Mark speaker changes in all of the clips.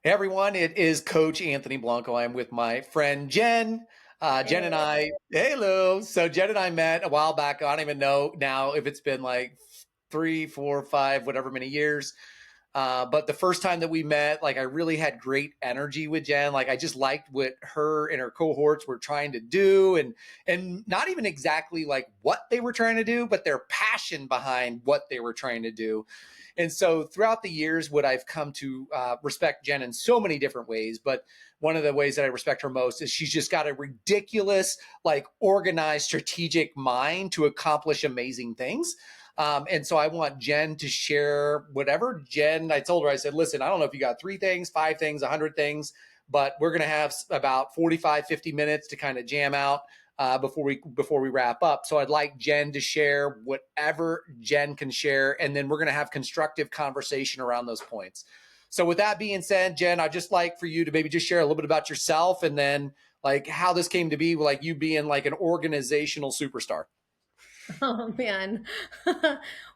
Speaker 1: Hey everyone, it is Coach Anthony Blanco. I'm with my friend Jen. Jen and
Speaker 2: Hey.
Speaker 1: I, hello. So Jen and I met a while back. I don't even know now if it's been like 3, 4, 5, whatever many years. But the first time that we met, like I really had great energy with Jen. Like I just liked what her and her cohorts were trying to do, and not even exactly like what they were trying to do, but their passion behind what they were trying to do. And so throughout the years, what I've come to respect Jen in so many different ways, but one of the ways that I respect her most is she's just got a ridiculous, like organized, strategic mind to accomplish amazing things. And so I want Jen to share whatever. Jen, I told her, I said, listen, I don't know if you got 3 things, 5 things, 100 things, but we're going to have about 45, 50 minutes to kind of jam out before we wrap up. So I'd like Jen to share whatever Jen can share, and then we're going to have constructive conversation around those points. So with that being said, Jen, I'd just like for you to maybe just share a little bit about yourself, and then like how this came to be, like you being like an organizational superstar.
Speaker 2: Oh man.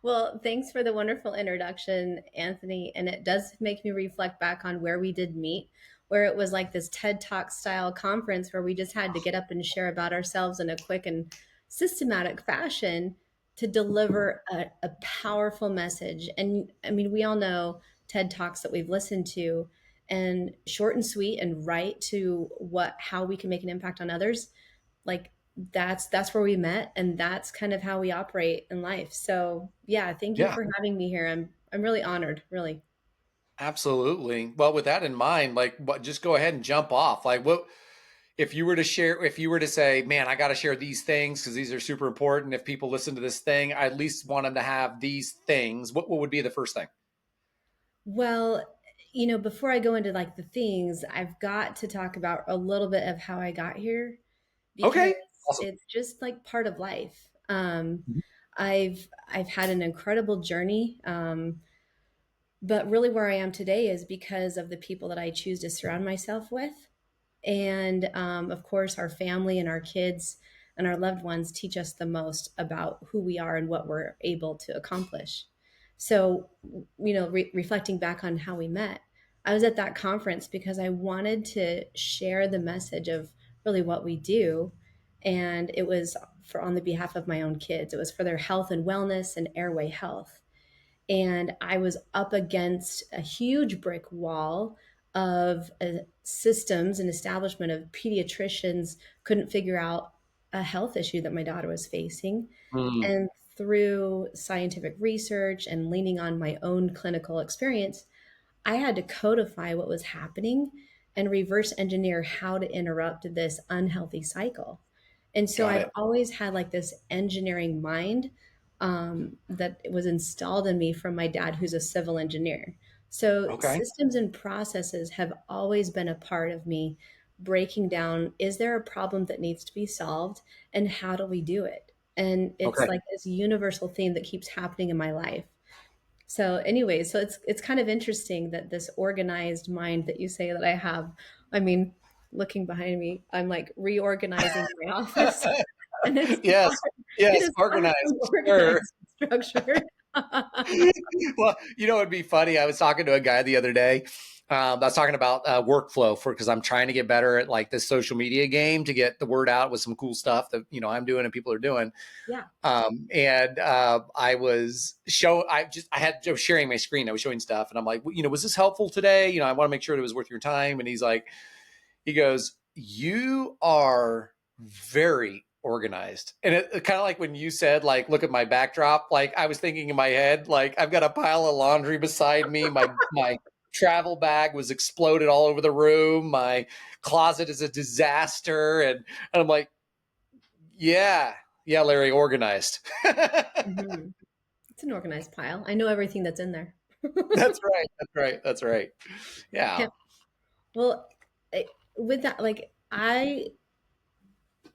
Speaker 2: Well, thanks for the wonderful introduction, Anthony. And it does make me reflect back on where we did meet, where it was like this TED Talk style conference where we just had to get up and share about ourselves in a quick and systematic fashion to deliver a powerful message. And I mean, we all know TED Talks that we've listened to, and short and sweet and right to what how we can make an impact on others. Like that's where we met, and that's kind of how we operate in life. So yeah, thank you
Speaker 1: Yeah.
Speaker 2: for having me here. I'm really honored, really.
Speaker 1: Absolutely. Well, with that in mind, like, what, just go ahead and jump off. Like, what if you were to share? If you were to say, "Man, I got to share these things because these are super important. If people listen to this thing, I at least want them to have these things." What would be the first thing?
Speaker 2: Well, before I go into like the things, I've got to talk about a little bit of how I got here because
Speaker 1: Okay. Awesome.
Speaker 2: it's just like part of life. I've had an incredible journey, but really where I am today is because of the people that I choose to surround myself with. And of course, our family and our kids and our loved ones teach us the most about who we are and what we're able to accomplish. So, reflecting back on how we met, I was at that conference because I wanted to share the message of really what we do. And it was for on the behalf of my own kids. It was for their health and wellness and airway health. And I was up against a huge brick wall of systems and establishment of pediatricians couldn't figure out a health issue that my daughter was facing.
Speaker 1: Mm,
Speaker 2: And through scientific research and leaning on my own clinical experience, I had to codify what was happening and reverse engineer how to interrupt this unhealthy cycle. And so
Speaker 1: got
Speaker 2: I've
Speaker 1: it.
Speaker 2: always had like this engineering mind that was installed in me from my dad, who's a civil engineer. So
Speaker 1: Okay.
Speaker 2: systems and processes have always been a part of me, breaking down, is there a problem that needs to be solved and how do we do it? And it's
Speaker 1: Okay.
Speaker 2: like this universal theme that keeps happening in my life. So anyway, so it's kind of interesting that this organized mind that you say that I have, I mean, looking behind me, I'm like reorganizing my office and it's
Speaker 1: Yes.
Speaker 2: it
Speaker 1: Yes.
Speaker 2: is far
Speaker 1: Organized.
Speaker 2: from
Speaker 1: Sure.
Speaker 2: organized and structured.
Speaker 1: Well, it'd be funny. I was talking to a guy the other day. I was talking about workflow because I'm trying to get better at like this social media game to get the word out with some cool stuff that I'm doing and people are doing.
Speaker 2: Yeah.
Speaker 1: And I was sharing my screen. I was showing stuff, and I'm like, was this helpful today? I want to make sure it was worth your time. And he goes, you are very organized. And it kind of like when you said, like, look at my backdrop, like I was thinking in my head, like I've got a pile of laundry beside me. My travel bag was exploded all over the room. My closet is a disaster. And I'm like, yeah, yeah, Larry, organized.
Speaker 2: Hmm. It's an organized pile. I know everything that's in there.
Speaker 1: That's right. That's right. That's right. Yeah.
Speaker 2: Yeah. Well, with that, like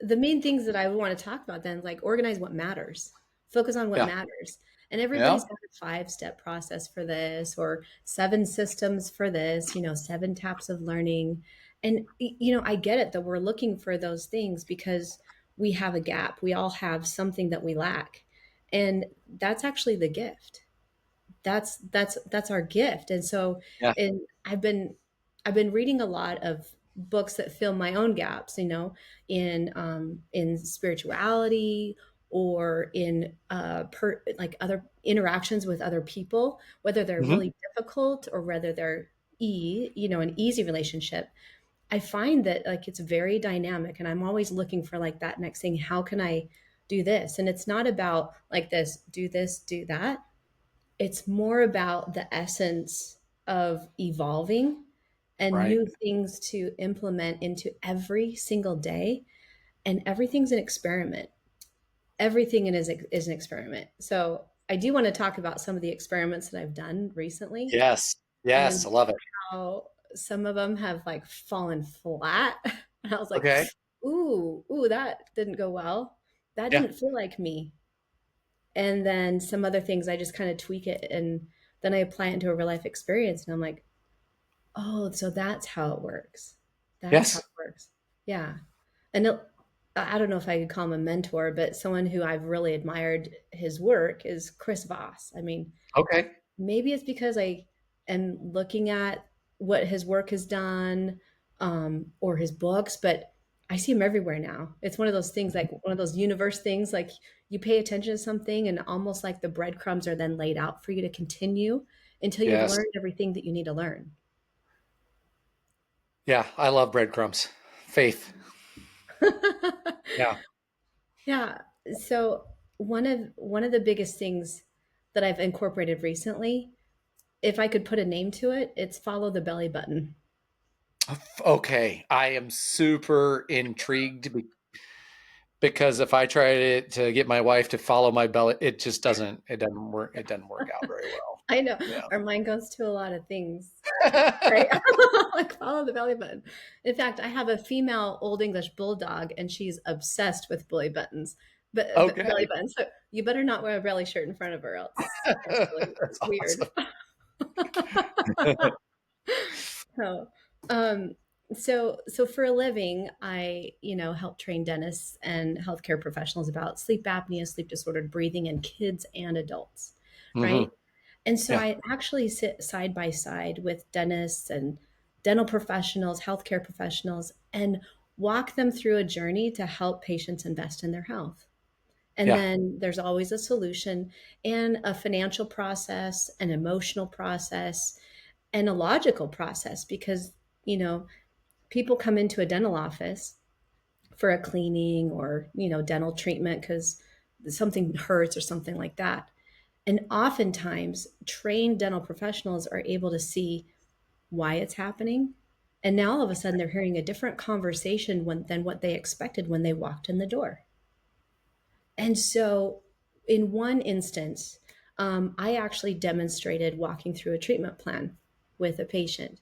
Speaker 2: the main things that I would want to talk about then, like organize what matters, focus on what
Speaker 1: Yeah.
Speaker 2: matters. And
Speaker 1: Yeah.
Speaker 2: everybody's got a 5-step process for this, or 7 systems for this, 7 taps of learning. And, I get it that we're looking for those things because we have a gap. We all have something that we lack. And that's actually the gift. That's our gift. And so,
Speaker 1: Yeah.
Speaker 2: and I've been I've been reading a lot of books that fill my own gaps, in spirituality or in like other interactions with other people, whether they're
Speaker 1: Hmm.
Speaker 2: really difficult or whether they're an easy relationship. I find that like it's very dynamic, and I'm always looking for like that next thing. How can I do this? And it's not about like this, do that. It's more about the essence of evolving and
Speaker 1: Right.
Speaker 2: new things to implement into every single day. And everything's an experiment. Everything is an experiment. So I do want to talk about some of the experiments that I've done recently
Speaker 1: Yes. Yes.
Speaker 2: and
Speaker 1: I love it.
Speaker 2: how some of them have like fallen flat. And I was like,
Speaker 1: Okay.
Speaker 2: ooh, that didn't go well. That
Speaker 1: Yeah.
Speaker 2: didn't feel like me. And then some other things I just kind of tweak it and then I apply it into a real life experience. And I'm like, oh, so that's how it works. That's how
Speaker 1: Yes.
Speaker 2: it works. Yeah. And I don't know if I could call him a mentor, but someone who I've really admired his work is Chris Voss. I mean,
Speaker 1: Okay.
Speaker 2: maybe it's because I am looking at what his work has done, or his books, but I see him everywhere now. It's one of those things, like one of those universe things, like you pay attention to something and almost like the breadcrumbs are then laid out for you to continue until you've
Speaker 1: Yes.
Speaker 2: learned everything that you need to learn.
Speaker 1: Yeah. I love breadcrumbs. Faith. Yeah.
Speaker 2: Yeah. So one of the biggest things that I've incorporated recently, if I could put a name to it, it's follow the belly button.
Speaker 1: Okay. I am super intrigued because if I try to get my wife to follow my belly, it doesn't work. It doesn't work out very well.
Speaker 2: I know
Speaker 1: Yeah.
Speaker 2: our mind goes to a lot of things, right? Like follow the belly button. In fact, I have a female Old English bulldog, and she's obsessed with belly buttons. But belly
Speaker 1: Okay.
Speaker 2: buttons. So you better not wear a belly shirt in front of her, else it's really
Speaker 1: That's
Speaker 2: weird.
Speaker 1: awesome.
Speaker 2: So, um, so for a living, I, help train dentists and healthcare professionals about sleep apnea, sleep disordered breathing in kids and adults,
Speaker 1: Hmm.
Speaker 2: right? And so
Speaker 1: Yeah.
Speaker 2: I actually sit side by side with dentists and dental professionals, healthcare professionals, and walk them through a journey to help patients invest in their health. And
Speaker 1: Yeah.
Speaker 2: then there's always a solution and a financial process, an emotional process, and a logical process because, you know, people come into a dental office for a cleaning or, dental treatment because something hurts or something like that. And oftentimes, trained dental professionals are able to see why it's happening. And now all of a sudden, they're hearing a different conversation than what they expected when they walked in the door. And so, in one instance, I actually demonstrated walking through a treatment plan with a patient.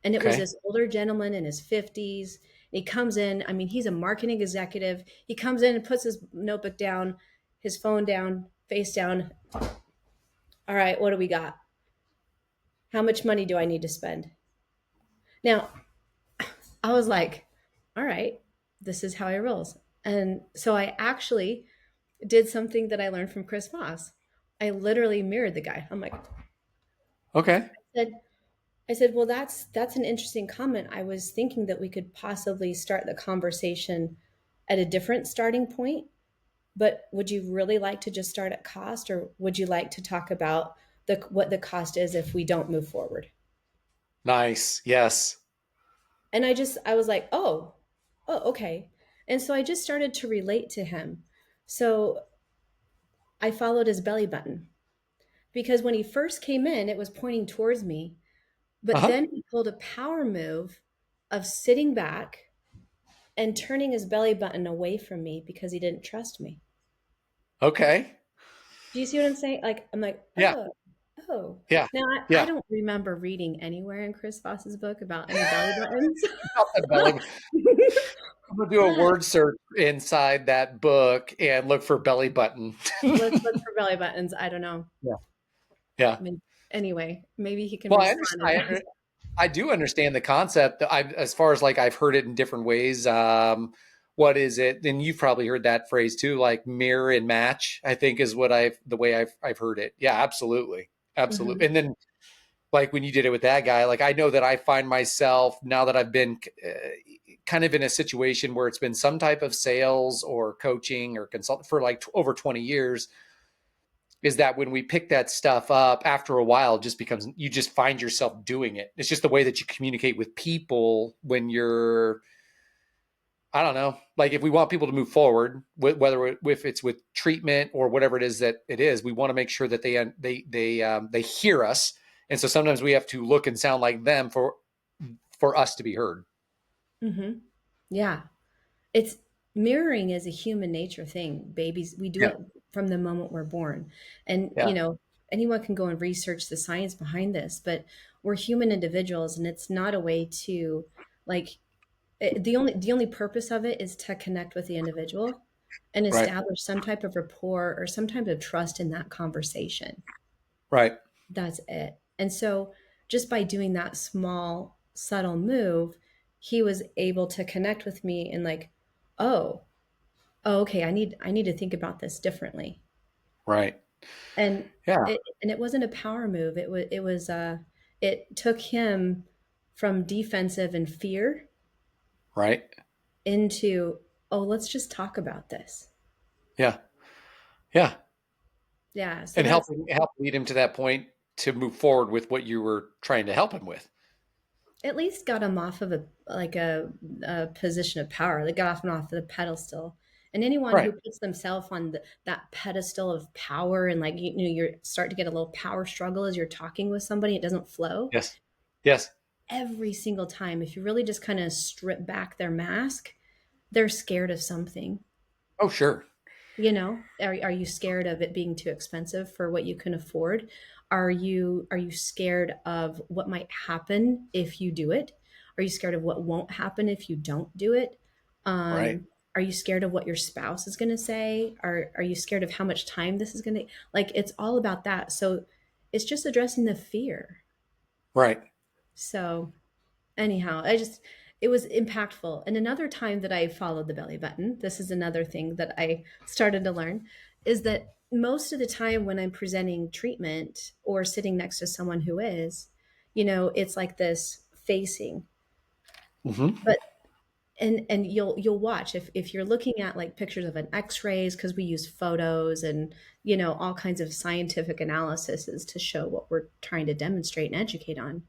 Speaker 2: And it was
Speaker 1: Okay.
Speaker 2: this older gentleman in his 50s. He comes in, I mean, he's a marketing executive. He comes in and puts his notebook down, his phone down, face down. All right, what do we got? How much money do I need to spend? Now, I was like, all right, this is how I rolls. And so I actually did something that I learned from Chris Voss. I literally mirrored the guy. I'm like,
Speaker 1: Okay.
Speaker 2: said, I said, well, that's an interesting comment. I was thinking that we could possibly start the conversation at a different starting point, but would you really like to just start at cost, or would you like to talk about what the cost is if we don't move forward?
Speaker 1: Nice. Yes.
Speaker 2: And I was like, oh, okay. And so I just started to relate to him. So I followed his belly button because when he first came in, it was pointing towards me. But
Speaker 1: Uh-huh.
Speaker 2: then he pulled a power move of sitting back and turning his belly button away from me because he didn't trust me.
Speaker 1: Okay.
Speaker 2: Do you see what I'm saying? Like, I'm like,
Speaker 1: Yeah.
Speaker 2: oh.
Speaker 1: Yeah.
Speaker 2: Now, I
Speaker 1: Yeah.
Speaker 2: don't remember reading anywhere in Chris Voss's book about any belly buttons.
Speaker 1: Not the belly. I'm gonna do a
Speaker 2: But
Speaker 1: word search inside that book and look for belly button.
Speaker 2: let's look for belly buttons. I don't know.
Speaker 1: Yeah. Yeah.
Speaker 2: I mean, anyway, maybe he can
Speaker 1: Well,
Speaker 2: respond and ask.
Speaker 1: I do understand the concept. As far as like I've heard it in different ways. What is it? And you've probably heard that phrase too, like mirror and match. I think is what the way I've heard it. Yeah, absolutely, absolutely.
Speaker 2: Mhm.
Speaker 1: And then like when you did it with that guy, like I know that I find myself now that I've been kind of in a situation where it's been some type of sales or coaching or consult for like over 20 years, is that when we pick that stuff up after a while, it just becomes, you just find yourself doing it. It's just the way that you communicate with people when you're, I don't know, like if we want people to move forward, whether if it's with treatment or whatever it is that it is, we want to make sure that they hear us, and so sometimes we have to look and sound like them for us to be heard.
Speaker 2: Mm-hmm. Yeah. It's mirroring is a human nature thing. Babies, we do
Speaker 1: Yeah,
Speaker 2: it from the moment we're born. And,
Speaker 1: yeah,
Speaker 2: anyone can go and research the science behind this, but we're human individuals and it's not a way to like the only purpose of it is to connect with the individual and
Speaker 1: right,
Speaker 2: establish some type of rapport or some type of trust in that conversation.
Speaker 1: right,
Speaker 2: That's it. And so just by doing that small subtle move, he was able to connect with me and like, oh, oh, okay, I need to think about this differently.
Speaker 1: right.
Speaker 2: And
Speaker 1: Yeah,
Speaker 2: it wasn't a power move. It took him from defensive and fear
Speaker 1: right.
Speaker 2: into, oh, let's just talk about this.
Speaker 1: Yeah, yeah.
Speaker 2: Yeah, so
Speaker 1: And
Speaker 2: that's
Speaker 1: help lead him to that point to move forward with what you were trying to help him with.
Speaker 2: at least got him off of a position of power. They got off and off the pedestal. And anyone who
Speaker 1: Right.
Speaker 2: puts themselves on that pedestal of power and like you start to get a little power struggle as you're talking with somebody, it doesn't flow.
Speaker 1: Yes. Yes.
Speaker 2: Every single time, if you really just kind of strip back their mask, they're scared of something.
Speaker 1: Oh, sure.
Speaker 2: Are you scared of it being too expensive for what you can afford? Are you scared of what might happen if you do it? Are you scared of what won't happen if you don't do it?
Speaker 1: Right.
Speaker 2: Are you scared of what your spouse is going to say? Are you scared of how much time this is going to, like, it's all about that. So it's just addressing the fear.
Speaker 1: Right.
Speaker 2: So anyhow, it was impactful. And another time that I followed the belly button, this is another thing that I started to learn, is that most of the time when I'm presenting treatment or sitting next to someone who is, it's like this facing.
Speaker 1: Hmm.
Speaker 2: But and you'll watch if you're looking at like pictures of an x-rays because we use photos and all kinds of scientific analysis to show what we're trying to demonstrate and educate on,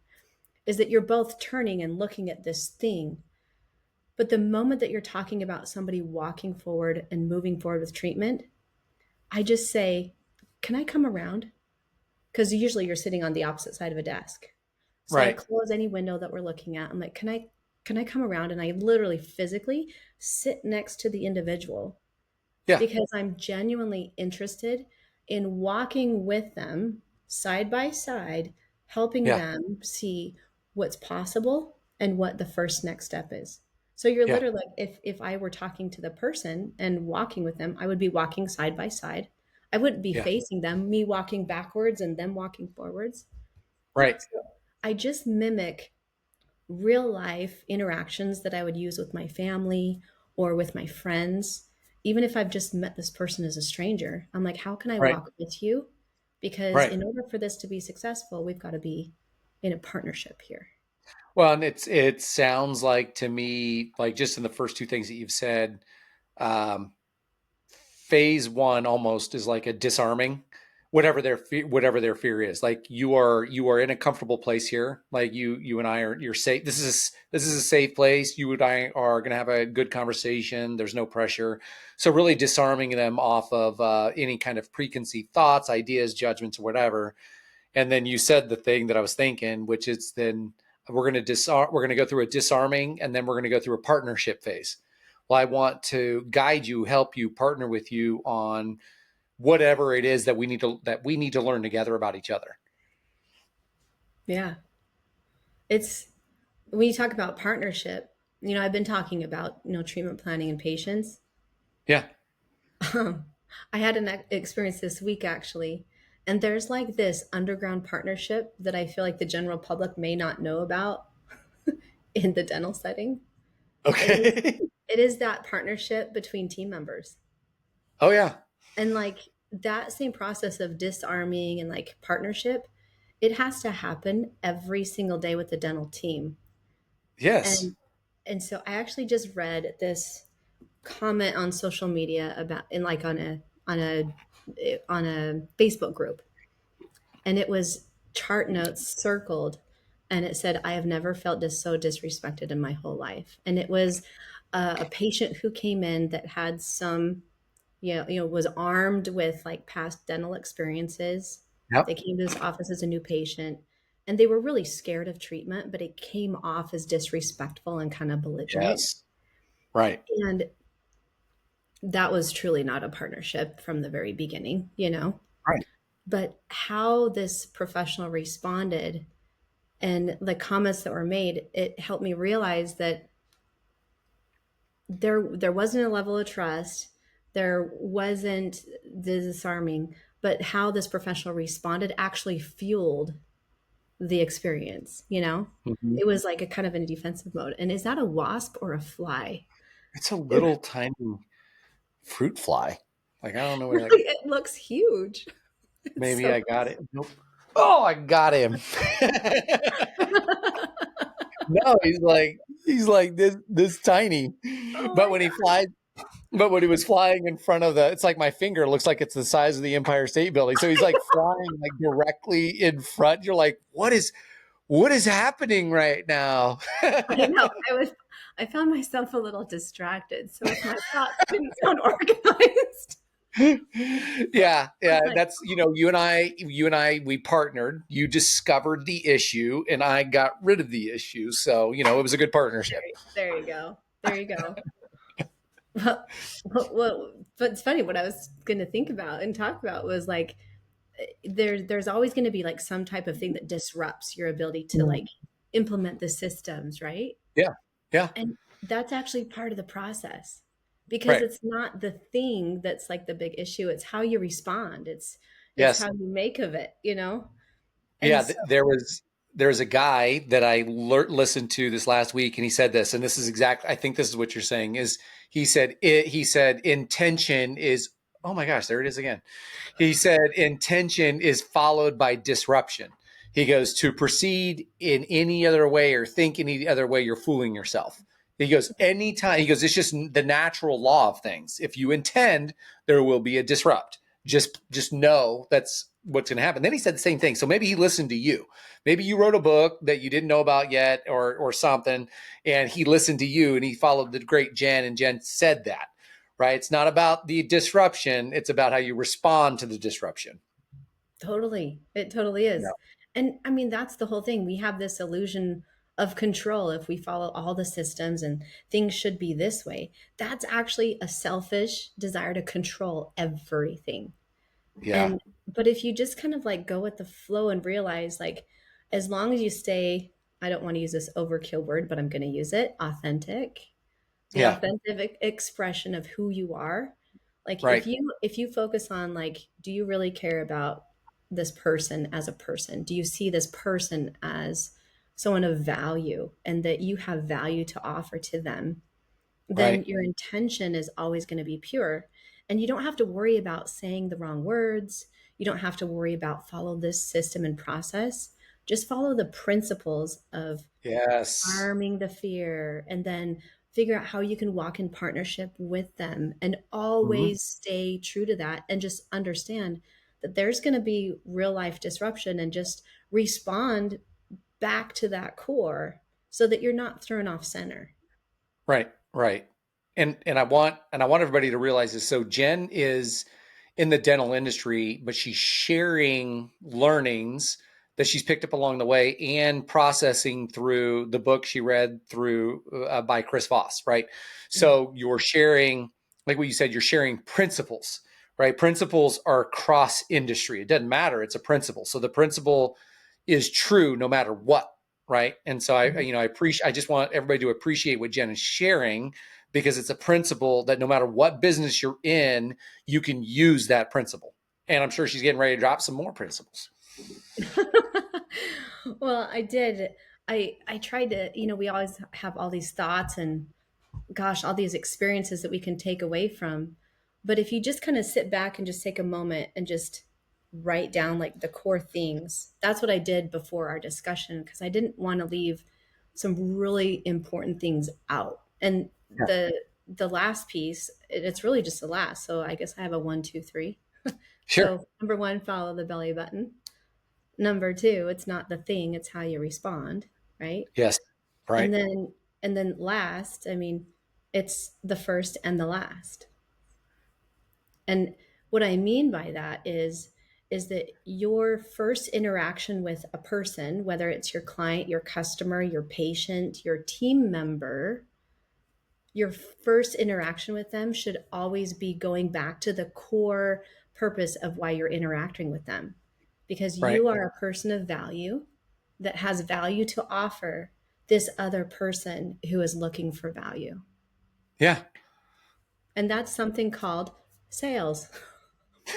Speaker 2: is that you're both turning and looking at this thing. But the moment that you're talking about somebody walking forward and moving forward with treatment, I just say, can I come around? Because usually you're sitting on the opposite side of a desk. So I
Speaker 1: Right.
Speaker 2: close any window that we're looking at. I'm like, can I come around? And I literally physically sit next to the individual
Speaker 1: Yeah.
Speaker 2: because I'm genuinely interested in walking with them side by side, helping
Speaker 1: Yeah.
Speaker 2: them see what's possible and what the first next step is. So you're
Speaker 1: Yeah.
Speaker 2: literally like, if I were talking to the person and walking with them, I would be walking side by side. I wouldn't be
Speaker 1: Yeah.
Speaker 2: facing them, me walking backwards and them walking forwards.
Speaker 1: Right.
Speaker 2: So I just mimic real life interactions that I would use with my family or with my friends. Even if I've just met this person as a stranger, I'm like, how can I
Speaker 1: Right.
Speaker 2: walk with you? Because
Speaker 1: Right.
Speaker 2: in order for this to be successful, we've got to be in a partnership here.
Speaker 1: Well, and it sounds like to me, like just in the first two things that you've said, um, phase one almost is like a disarming whatever their fear is. Like you are in a comfortable place here. Like you and I are, you're safe. This is a safe place. You and I are going to have a good conversation. There's no pressure. So really disarming them off of any kind of preconceived thoughts, ideas, judgments, or whatever. And then you said the thing that I was thinking, which is then we're going to go through a disarming, and then we're going to go through a partnership phase. Well, I want to guide you, help you, partner with you on whatever it is that we need to learn together about each other.
Speaker 2: Yeah. It's when you talk about partnership, I've been talking about, treatment planning and patience.
Speaker 1: Yeah.
Speaker 2: I had an experience this week actually, and there's like this underground partnership that I feel like the general public may not know about in the dental setting. And
Speaker 1: Okay.
Speaker 2: it is that partnership between team members.
Speaker 1: Oh yeah.
Speaker 2: And like that same process of disarming and like partnership it has to happen every single day with the dental team.
Speaker 1: Yes.
Speaker 2: And so I actually just read this comment on social media about in like on a on a Facebook group, and it was chart notes circled, and it said, I have never felt so disrespected in my whole life. And it was a patient who came in that had some, was armed with like past dental experiences. They
Speaker 1: Yep.
Speaker 2: came to this office as a new patient, and they were really scared of treatment, but it came off as disrespectful and kind of belligerent.
Speaker 1: Yes. Right.
Speaker 2: And that was truly not a partnership from the very beginning,
Speaker 1: Right.
Speaker 2: But how this professional responded and the comments that were made, it helped me realize that there wasn't a level of trust, there wasn't the disarming, but how this professional responded actually fueled the experience.
Speaker 1: Mhm.
Speaker 2: It was like a kind of in a defensive mode. And is that a wasp or a fly?
Speaker 1: It's a
Speaker 2: It,
Speaker 1: little tiny fruit fly. Like, I don't know where, like,
Speaker 2: it looks huge. It's
Speaker 1: maybe
Speaker 2: so
Speaker 1: I got it. Nope. Oh, I got him. No, he's like this tiny.
Speaker 2: oh
Speaker 1: But
Speaker 2: my
Speaker 1: when he
Speaker 2: god.
Speaker 1: flies, but when he was flying in front of it's like my finger looks like it's the size of the Empire State Building. So he's like flying like directly in front. You're like, what is happening right now?
Speaker 2: I know. I found myself a little distracted. So if my thoughts didn't sound organized,
Speaker 1: Yeah,
Speaker 2: I was
Speaker 1: yeah.
Speaker 2: like,
Speaker 1: That's you and I, we partnered. You discovered the issue, and I got rid of the issue. So it was a good partnership.
Speaker 2: there you go. There you go. But it's funny. What I was going to think about and talk about was like there's always going to be like some type of thing that disrupts your ability to like implement the systems, right?
Speaker 1: Yeah, yeah,
Speaker 2: And that's actually part of the process because
Speaker 1: right.
Speaker 2: it's not the thing that's like the big issue. It's how you respond. It's
Speaker 1: Yes.
Speaker 2: how you make of it. And
Speaker 1: Yeah,
Speaker 2: so
Speaker 1: there's a guy that I listened to this last week, and he said this, and this is exactly. I think this is what you're saying. Is he said intention is. Oh my gosh, there it is again. He said intention is followed by disruption. He goes to proceed in any other way or think any other way, you're fooling yourself. He goes anytime. He goes, it's just the natural law of things. If you intend, there will be a disrupt. Just know that's what's going to happen. Then he said the same thing. So maybe he listened to you. Maybe you wrote a book that you didn't know about yet, or something, and he listened to you and he followed the great Jen, and Jen said that. Right? It's not about the disruption; it's about how you respond to the disruption.
Speaker 2: totally, it totally
Speaker 1: Yeah.
Speaker 2: is. And I mean, that's the whole thing. We have this illusion of control if we follow all the systems and things should be this way. That's actually a selfish desire to control everything.
Speaker 1: Yeah.
Speaker 2: And but if you just kind of like go with the flow and realize like as long as you stay, I don't want to use this overkill word, but I'm going to use it, authentic, the
Speaker 1: Yeah.
Speaker 2: authentic expression of who you are. Like if
Speaker 1: Right.
Speaker 2: you focus on like do you really care about this person as a person? Do you see this person as someone of value and that you have value to offer to them? Then
Speaker 1: Right.
Speaker 2: your intention is always going to be pure. And you don't have to worry about saying the wrong words. You don't have to worry about follow this system and process. Just follow the principles of
Speaker 1: Yes.
Speaker 2: arming the fear and then figure out how you can walk in partnership with them and
Speaker 1: Hmm.
Speaker 2: always stay true to that and just understand that there's going to be real life disruption and just respond back to that core so that you're not thrown off center.
Speaker 1: Right. Right. And I want everybody to realize this. So Jen is in the dental industry, but she's sharing learnings that she's picked up along the way and processing through the book she read through by Chris Voss. Right.
Speaker 2: Yeah.
Speaker 1: So you're sharing, like what you said, you're sharing principles. Right. Principles are cross industry. It doesn't matter. It's a principle. So the principle is true no matter what. Right. And so I just want everybody to appreciate what Jen is sharing, because it's a principle that no matter what business you're in, you can use that principle. And I'm sure she's getting ready to drop some more principles.
Speaker 2: Well, I did. I tried to, we always have all these thoughts and gosh, all these experiences that we can take away from. But if you just kind of sit back and just take a moment and just write down like the core things. That's what I did before our discussion because I didn't want to leave some really important things out. And
Speaker 1: Yeah.
Speaker 2: the last piece, it's really just the last. So I guess I have a one, two, three.
Speaker 1: Sure.
Speaker 2: So number one, follow the belly button. Number two, it's not the thing, it's how you respond, right?
Speaker 1: Yes.
Speaker 2: And
Speaker 1: Right.
Speaker 2: then last, I mean, it's the first and the last. And what I mean by that is that your first interaction with a person, whether it's your client, your customer, your patient, your team member, your first interaction with them should always be going back to the core purpose of why you're interacting with them. Because
Speaker 1: Right.
Speaker 2: you are a person of value that has value to offer this other person who is looking for value.
Speaker 1: Yeah.
Speaker 2: And that's something called sales.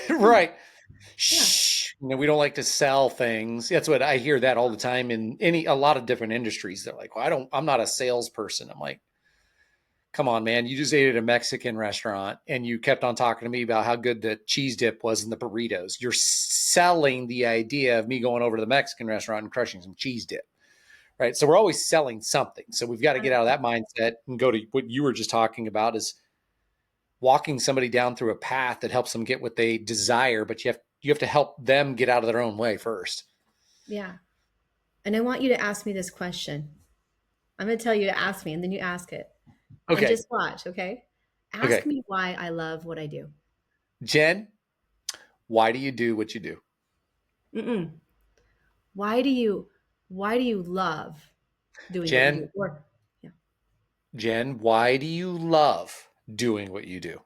Speaker 1: Right.
Speaker 2: Yeah.
Speaker 1: Shh. We don't like to sell things. That's what I hear that all the time in a lot of different industries. They're like, well, I'm not a salesperson. I'm like, come on, man. You just ate at a Mexican restaurant and you kept on talking to me about how good the cheese dip was in the burritos. You're selling the idea of me going over to the Mexican restaurant and crushing some cheese dip. Right. So we're always selling something. So we've got to get out of that mindset and go to what you were just talking about is walking somebody down through a path that helps them get what they desire, but you have to help them get out of their own way first.
Speaker 2: Yeah. And I want you to ask me this question. I'm going to tell you to ask me, and then you ask it. And
Speaker 1: Okay.
Speaker 2: just watch, okay? Ask
Speaker 1: Okay.
Speaker 2: me why I love what I do.
Speaker 1: Jen, why do you do what you do?
Speaker 2: Mm-mm. Why do you love doing what you do?
Speaker 1: Jen,
Speaker 2: Or yeah,
Speaker 1: Jen, why do you love doing what you do?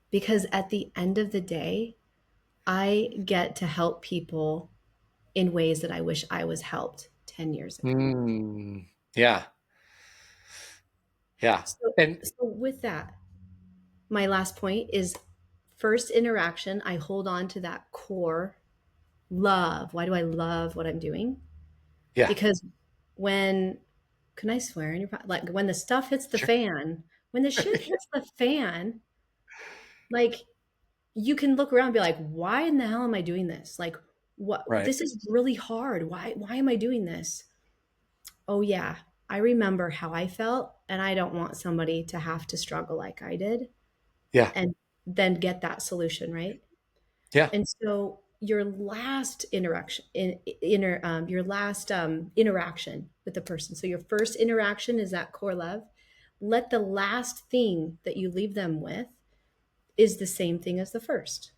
Speaker 2: because at the end of the day, I get to help people in ways that I wish I was helped 10 years ago.
Speaker 1: Mm, yeah. Yeah.
Speaker 2: So
Speaker 1: And
Speaker 2: with that, my last point is first interaction, I hold on to that core love. Why do I love what I'm doing?
Speaker 1: yeah,
Speaker 2: Because when can I swear in your like when the stuff hits the
Speaker 1: sure.
Speaker 2: fan, when the shit hits the fan, like you can look around and be like, why in the hell am I doing this? Like what
Speaker 1: Right.
Speaker 2: this is really hard. Why am I doing this? Oh yeah, I remember how I felt and I don't want somebody to have to struggle like I did
Speaker 1: Yeah.
Speaker 2: and then get that solution, right?
Speaker 1: Yeah.
Speaker 2: And so your last interaction your last interaction with the person. So your first interaction is that core love. Let the last thing that you leave them with is the same thing as the first.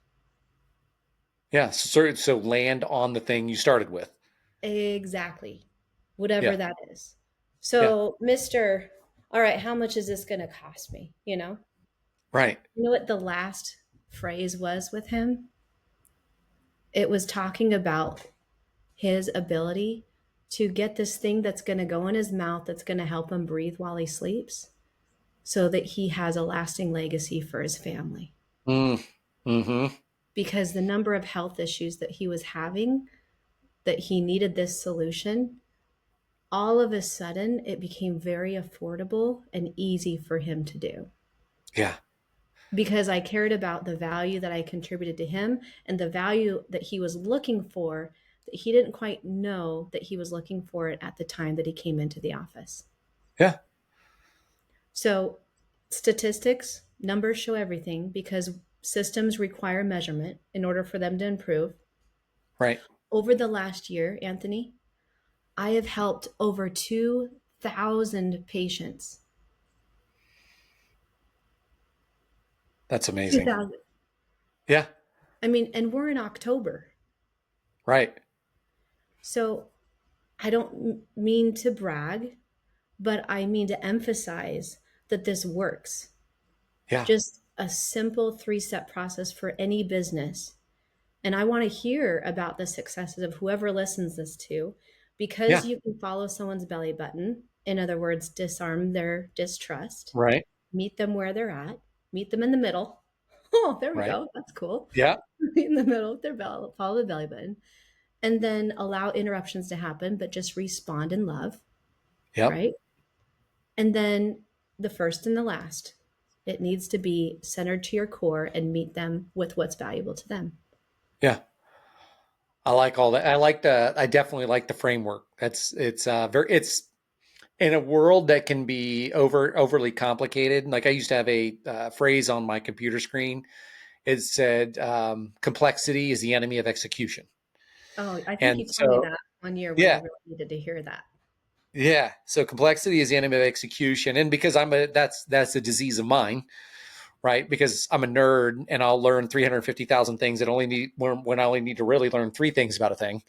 Speaker 1: Yeah. So land on the thing you started with.
Speaker 2: Exactly. Whatever
Speaker 1: Yeah.
Speaker 2: that is.
Speaker 1: Yeah.
Speaker 2: So, Mr. All right, how much is this going to cost me?
Speaker 1: Right.
Speaker 2: You know what the last phrase was with him? It was talking about his ability to get this thing that's going to go in his mouth that's going to help him breathe while he sleeps so that he has a lasting legacy for his family.
Speaker 1: Mm, mm-hmm.
Speaker 2: Because the number of health issues that he was having, that he needed this solution, all of a sudden it became very affordable and easy for him to do.
Speaker 1: Yeah.
Speaker 2: Because I cared about the value that I contributed to him and the value that he was looking for that he didn't quite know that he was looking for it at the time that he came into the office.
Speaker 1: Yeah.
Speaker 2: So, statistics, numbers show everything because systems require measurement in order for them to improve.
Speaker 1: Right.
Speaker 2: Over the last year, Anthony, I have helped over 2,000 patients.
Speaker 1: That's amazing.
Speaker 2: 2,000.
Speaker 1: Yeah.
Speaker 2: I mean, and we're in October.
Speaker 1: Right.
Speaker 2: So I don't mean to brag, but I mean to emphasize that this works.
Speaker 1: Yeah.
Speaker 2: Just a simple three-step process for any business. And I want to hear about the successes of whoever listens this to because
Speaker 1: Yeah.
Speaker 2: you can follow someone's belly button. In other words, disarm their distrust,
Speaker 1: Right.
Speaker 2: meet them where they're at, meet them in the middle. Oh, there we
Speaker 1: Right.
Speaker 2: go. That's cool.
Speaker 1: Yeah.
Speaker 2: Meet in the middle of their belly, follow the belly button, and then allow interruptions to happen, but just respond in love,
Speaker 1: Yep.
Speaker 2: right? And then the first and the last. It needs to be centered to your core and meet them with what's valuable to them.
Speaker 1: Yeah. I like all that. I definitely like the framework. It's in a world that can be overly complicated. Like I used to have a phrase on my computer screen. It said, complexity is the enemy of execution.
Speaker 2: Oh, I think
Speaker 1: And
Speaker 2: you told me
Speaker 1: so,
Speaker 2: that one year when I
Speaker 1: yeah,
Speaker 2: really needed to hear that.
Speaker 1: yeah. So complexity is the enemy of execution. And because that's a disease of mine, right? Because I'm a nerd and I'll learn 350,000 things that only need when I only need to really learn three things about a thing,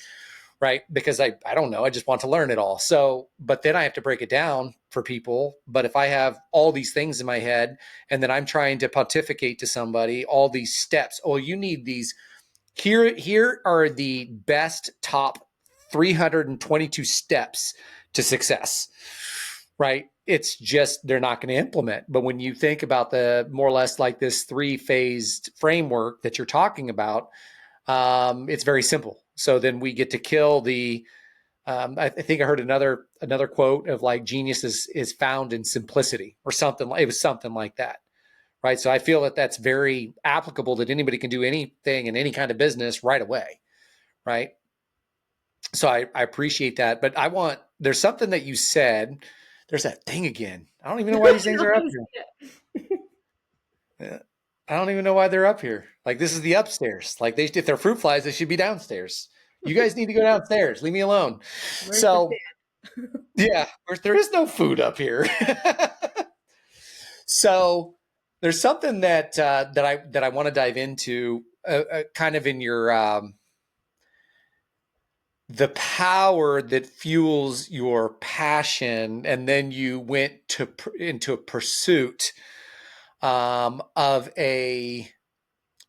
Speaker 1: right? Because I don't know, I just want to learn it all. So, but then I have to break it down for people. But if I have all these things in my head and then I'm trying to pontificate to somebody all these steps, oh, you need these. Here are the best top 322 steps to success, right? It's just they're not going to implement. But when you think about the more or less like this three-phased framework that you're talking about, it's very simple. So then we get to kill the. I think I heard another quote of like genius is found in simplicity or something. It was something like that, right? So I feel that that's very applicable, that anybody can do anything in any kind of business right away, right? So I appreciate that, but there's something that you said. There's that thing again. I don't even know why these things are up
Speaker 2: Yeah.
Speaker 1: here. I don't even know why they're up here. Like this is the upstairs. Like if they're fruit flies, they should be downstairs. You guys need to go downstairs. Leave me alone.
Speaker 2: Where's the
Speaker 1: So yeah, there is no food up here. So there's something that I want to dive into, kind of in your the power that fuels your passion, and then you went into a pursuit of a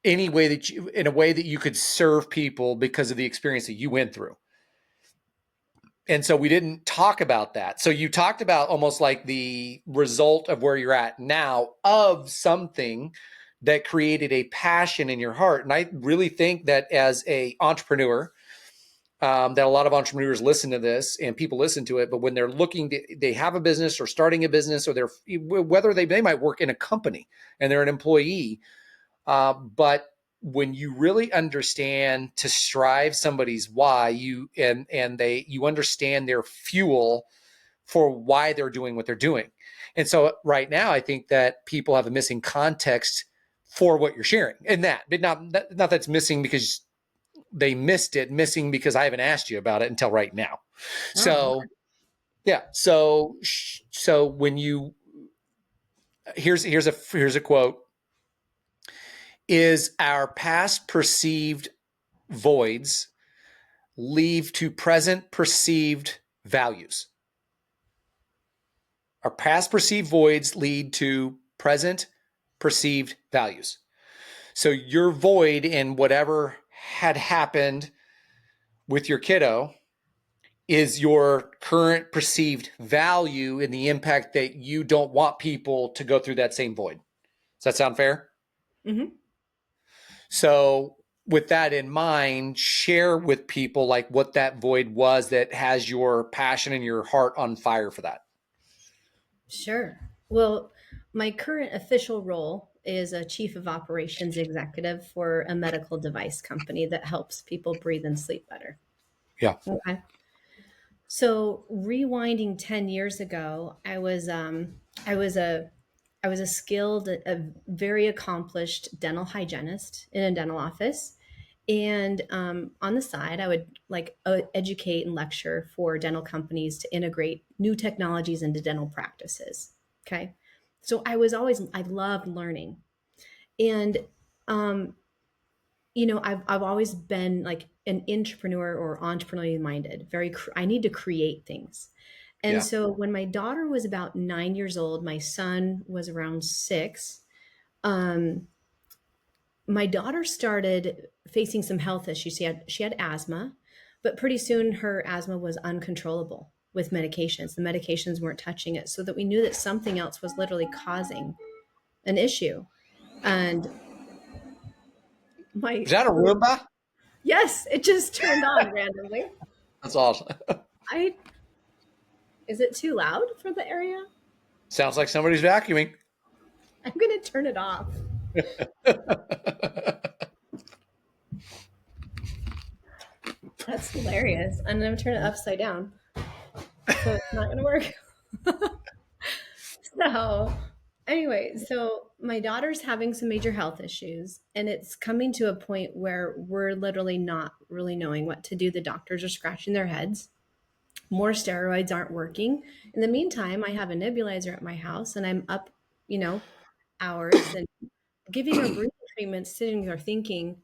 Speaker 1: any way that you in a way that you could serve people because of the experience that you went through. And so we didn't talk about that. So you talked about almost like the result of where you're at now of something that created a passion in your heart. And I really think that as a entrepreneur, that a lot of entrepreneurs listen to this and people listen to it, but when they're they have a business or starting a business, or whether they might work in a company and they're an employee, but when you really understand to strive somebody's why, you understand their fuel for why they're doing what they're doing. And so right now, I think that people have a missing context for what you're sharing, and but not that's missing because they missed it, missing because I haven't asked you about it until right now.
Speaker 2: Oh,
Speaker 1: So yeah, so when you here's a quote: is our past perceived voids lead to present perceived values. Our past perceived voids lead to present perceived values. So your void in whatever had happened with your kiddo is your current perceived value in the impact that you don't want people to go through that same void. Does that sound fair?
Speaker 2: hmm.
Speaker 1: So with that in mind, share with people like what that void was that has your passion and your heart on fire for that.
Speaker 2: Sure. Well, my current official role is a chief of operations executive for a medical device company that helps people breathe and sleep better.
Speaker 1: Yeah.
Speaker 2: Okay. So rewinding 10 years ago, I was a I was a skilled, a very accomplished dental hygienist in a dental office. And on the side, I would like educate and lecture for dental companies to integrate new technologies into dental practices. Okay. So I loved learning. And um, I've always been like an entrepreneur or entrepreneurially minded. I need to create things. And
Speaker 1: Yeah.
Speaker 2: so when my daughter was about 9 years old, my son was around 6. Um, my daughter started facing some health issues. She had asthma, but pretty soon her asthma was uncontrollable with medications. The medications weren't touching it, so that we knew that something else was literally causing an issue. And my
Speaker 1: Is that a Roomba?
Speaker 2: yes, it just turned on randomly.
Speaker 1: That's awesome.
Speaker 2: I Is it too loud for the area?
Speaker 1: Sounds like somebody's vacuuming.
Speaker 2: I'm gonna turn it off. That's hilarious. And I'm turning it upside down. So it's not going to work. So, anyway, so my daughter's having some major health issues, and it's coming to a point where we're literally not really knowing what to do. The doctors are scratching their heads. More steroids aren't working. In the meantime, I have a nebulizer at my house, and I'm up, you know, hours and giving her breathing treatment, sitting there thinking,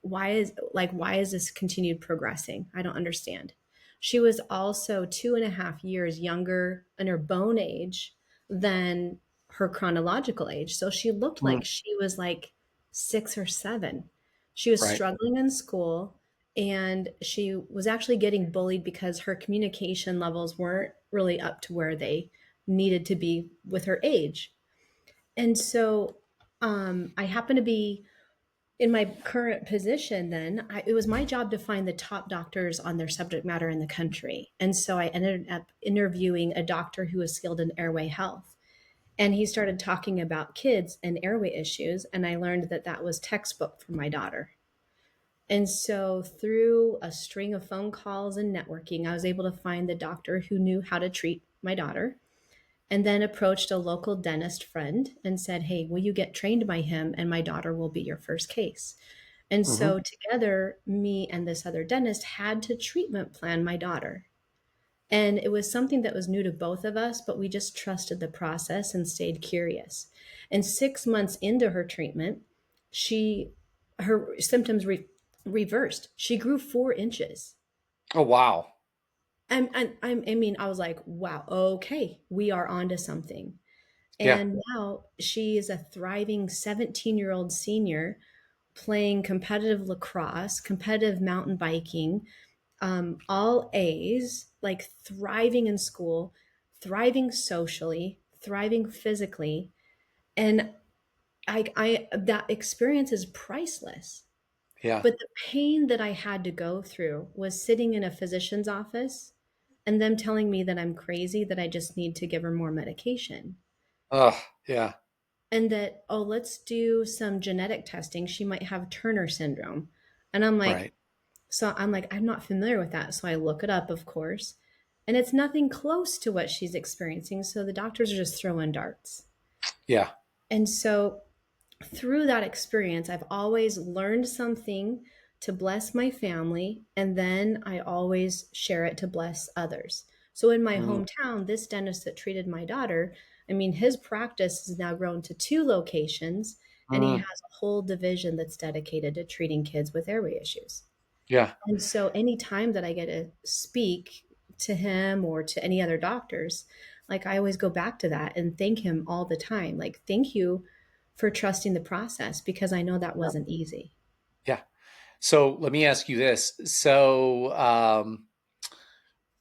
Speaker 2: why is this continued progressing? I don't understand. She was also 2.5 years younger in her bone age than her chronological age. So she looked
Speaker 1: Mm,
Speaker 2: like she was like 6 or 7. She was
Speaker 1: right.
Speaker 2: struggling in school, and she was actually getting bullied because her communication levels weren't really up to where they needed to be with her age. And so I happen to be in my current position then. It was my job to find the top doctors on their subject matter in the country. And so I ended up interviewing a doctor who was skilled in airway health. And he started talking about kids and airway issues. And I learned that that was textbook for my daughter. And so through a string of phone calls and networking, I was able to find the doctor who knew how to treat my daughter, and then approached a local dentist friend and said, "Hey, will you get trained by him? And my daughter will be your first case." And
Speaker 1: Hmm.
Speaker 2: so together, me and this other dentist had to treatment plan my daughter. And it was something that was new to both of us, but we just trusted the process and stayed curious. And 6 months into her treatment, she her symptoms reversed. She grew 4 inches.
Speaker 1: Oh, wow.
Speaker 2: I mean, I was like, wow, okay, we are onto something.
Speaker 1: Yeah.
Speaker 2: And now she is a thriving 17-year-old senior playing competitive lacrosse, competitive mountain biking, all A's, like thriving in school, thriving socially, thriving physically. And that experience is priceless.
Speaker 1: Yeah.
Speaker 2: But the pain that I had to go through was sitting in a physician's office and them telling me that I'm crazy, that I just need to give her more medication.
Speaker 1: Oh, yeah.
Speaker 2: And that, oh, let's do some genetic testing. She might have Turner syndrome. And
Speaker 1: Right.
Speaker 2: I'm like, I'm not familiar with that. So I look it up, of course. And it's nothing close to what she's experiencing. So the doctors are just throwing darts.
Speaker 1: Yeah.
Speaker 2: And so through that experience, I've always learned something to bless my family, and then I always share it to bless others. So in my
Speaker 1: Mm,
Speaker 2: hometown, this dentist that treated my daughter, I mean, his practice has now grown to 2 locations, and he
Speaker 1: mm,
Speaker 2: has a whole division that's dedicated to treating kids with airway issues.
Speaker 1: yeah.
Speaker 2: And so anytime that I get to speak to him or to any other doctors, like I always go back to that and thank him all the time. Like, thank you for trusting the process because I know that
Speaker 1: Yeah.
Speaker 2: wasn't easy.
Speaker 1: Yeah. So let me ask you this. So,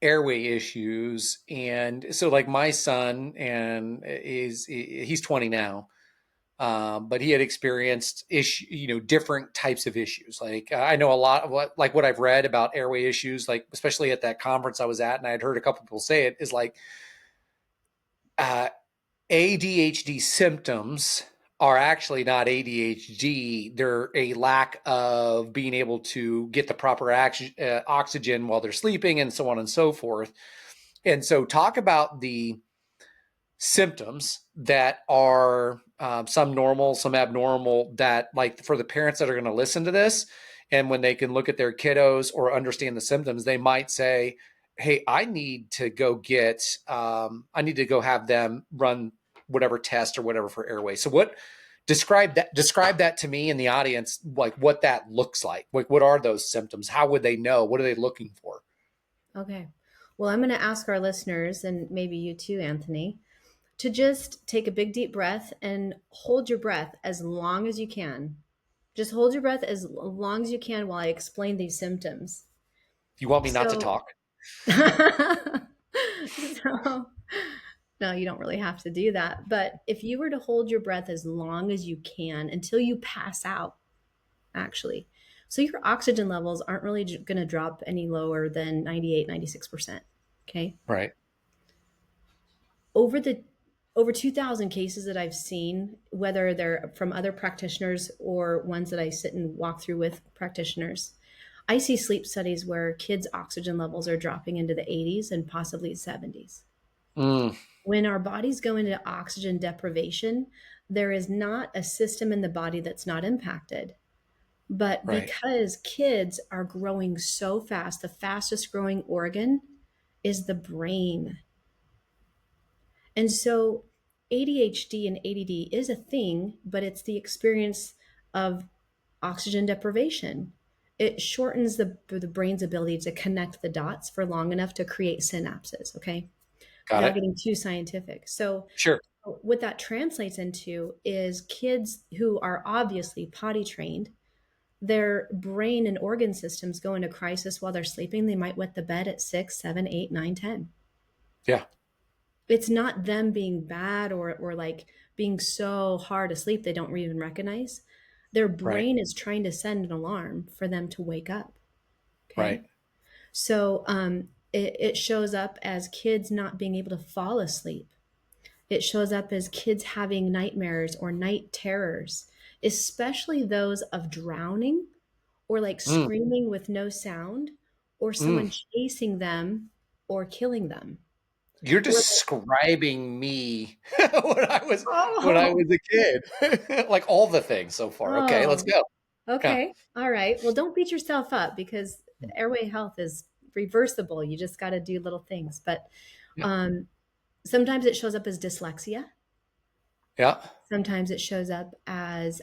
Speaker 1: airway issues, and so like my son and is he's 20 now, but he had experienced different types of issues. Like I know a lot of what I've read about airway issues, like especially at that conference I was at, and I had heard a couple people say it is like uh, ADHD symptoms are actually not ADHD. They're a lack of being able to get the proper oxygen while they're sleeping, and so on and so forth. And so, talk about the symptoms that are some normal, some abnormal, that like for the parents that are going to listen to this, and when they can look at their kiddos or understand the symptoms, they might say, hey, I need to go have them run whatever test or whatever for airway. So what, describe that to me and the audience, like what that looks like what are those symptoms, how would they know, what are they looking for?
Speaker 2: Okay. Well, I'm going to ask our listeners, and maybe you too, Anthony, to just take a big deep breath and hold your breath as long as you can. Just hold your breath as long as you can while I explain these symptoms.
Speaker 1: You want me not to
Speaker 2: So,
Speaker 1: talk?
Speaker 2: so no, you don't really have to do that. But if you were to hold your breath as long as you can until you pass out, actually, so your oxygen levels aren't really going to drop any lower than 98, 96%. Okay.
Speaker 1: Right.
Speaker 2: Over the over 2,000 cases that I've seen, whether they're from other practitioners or ones that I sit and walk through with practitioners, I see sleep studies where kids' oxygen levels are dropping into the 80s and possibly 70s.
Speaker 1: Mm,
Speaker 2: When our bodies go into oxygen deprivation, there is not a system in the body that's not impacted. But
Speaker 1: right.
Speaker 2: because kids are growing so fast, the fastest growing organ is the brain. And so ADHD and ADD is a thing, but it's the experience of oxygen deprivation. It shortens the brain's ability to connect the dots for long enough to create synapses, okay?
Speaker 1: Got
Speaker 2: Without
Speaker 1: it.
Speaker 2: getting too scientific. So
Speaker 1: Sure.
Speaker 2: what that translates into is kids who are obviously potty trained, their brain and organ systems go into crisis while they're sleeping. They might wet the bed at 6, 7, 8, 9, 10.
Speaker 1: Yeah.
Speaker 2: It's not them being bad or like being so hard asleep they don't even recognize. Their
Speaker 1: Right.
Speaker 2: brain is trying to send an alarm for them to wake up.
Speaker 1: Right.
Speaker 2: Okay. So it shows up as kids not being able to fall asleep. It shows up as kids having nightmares or night terrors, especially those of drowning or like
Speaker 1: Mm,
Speaker 2: screaming with no sound or
Speaker 1: mm.
Speaker 2: someone chasing them or killing them.
Speaker 1: You're
Speaker 2: Or
Speaker 1: describing me when I
Speaker 2: oh,
Speaker 1: was a kid. Like all the things so far. Okay, let's
Speaker 2: oh,
Speaker 1: go. Yeah.
Speaker 2: okay. All right. Well, don't beat yourself up because airway health is reversible. You just got to do little things. But
Speaker 1: Yeah.
Speaker 2: um, sometimes it shows up as dyslexia.
Speaker 1: Yeah.
Speaker 2: Sometimes it shows up as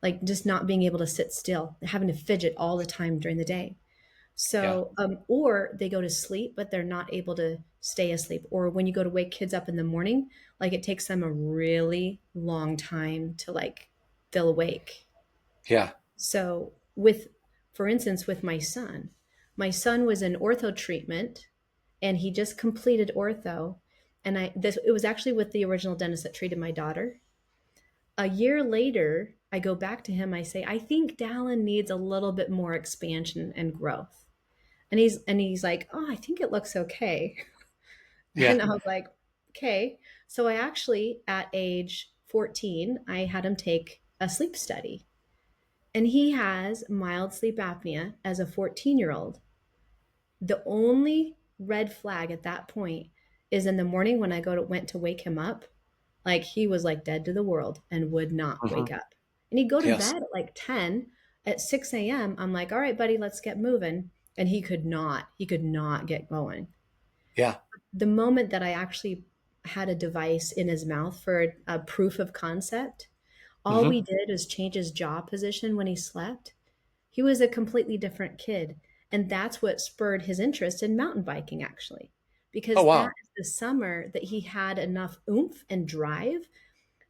Speaker 2: like just not being able to sit still, having to fidget all the time during the day.
Speaker 1: Yeah.
Speaker 2: So, or they go to sleep, but they're not able to stay asleep. Or when you go to wake kids up in the morning, like it takes them a really long time to like feel awake.
Speaker 1: Yeah.
Speaker 2: So, for instance, with my son was in ortho treatment and he just completed ortho. And it was actually with the original dentist that treated my daughter. A year later, I go back to him. I say, I think Dallin needs a little bit more expansion and growth. And he's like, "Oh, I think it looks okay."
Speaker 1: Yeah.
Speaker 2: And I was like, "Okay." So I actually at age 14, I had him take a sleep study. And he has mild sleep apnea as a 14-year-old. The only red flag at that point is in the morning when I went to wake him up, like he was like dead to the world and would not
Speaker 1: Hmm.
Speaker 2: wake up. And he'd go to
Speaker 1: Yes.
Speaker 2: bed at like 10. At 6 a.m., I'm like, all right, buddy, let's get moving. And he could not get going.
Speaker 1: Yeah.
Speaker 2: The moment that I actually had a device in his mouth for a proof of concept, all we
Speaker 1: Hmm.
Speaker 2: did was change his jaw position when he slept. He was a completely different kid. And that's what spurred his interest in mountain biking, actually,
Speaker 1: Oh
Speaker 2: because that
Speaker 1: wow.
Speaker 2: is the summer that he had enough oomph and drive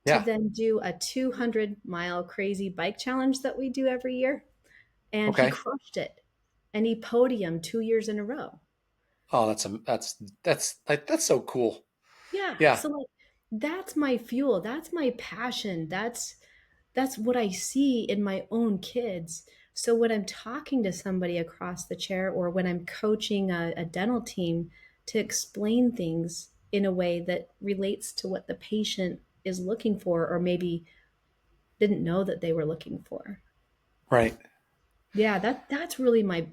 Speaker 2: to
Speaker 1: Yeah.
Speaker 2: then do a 200-mile crazy bike challenge that we do every year. And he
Speaker 1: Okay.
Speaker 2: crushed it. And he podiumed 2 years in a row.
Speaker 1: Oh, that's so cool.
Speaker 2: Yeah.
Speaker 1: Yeah.
Speaker 2: So like that's my fuel. That's my passion. That's what I see in my own kids. So when I'm talking to somebody across the chair or when I'm coaching a dental team to explain things in a way that relates to what the patient is looking for or maybe didn't know that they were looking for.
Speaker 1: Right.
Speaker 2: Yeah, that's really my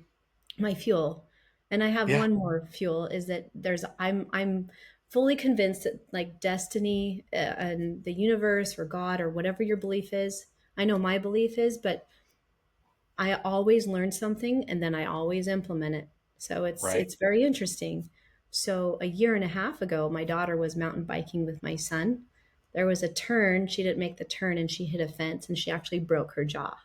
Speaker 2: fuel. And I have
Speaker 1: Yeah.
Speaker 2: one more fuel is that I'm fully convinced that like destiny and the universe or God or whatever your belief is. I know my belief is, but I always learn something and then I always implement it. So it's
Speaker 1: Right.
Speaker 2: it's very interesting. So a year and a half ago, my daughter was mountain biking with my son. There was a turn, she didn't make the turn and she hit a fence and she actually broke her jaw.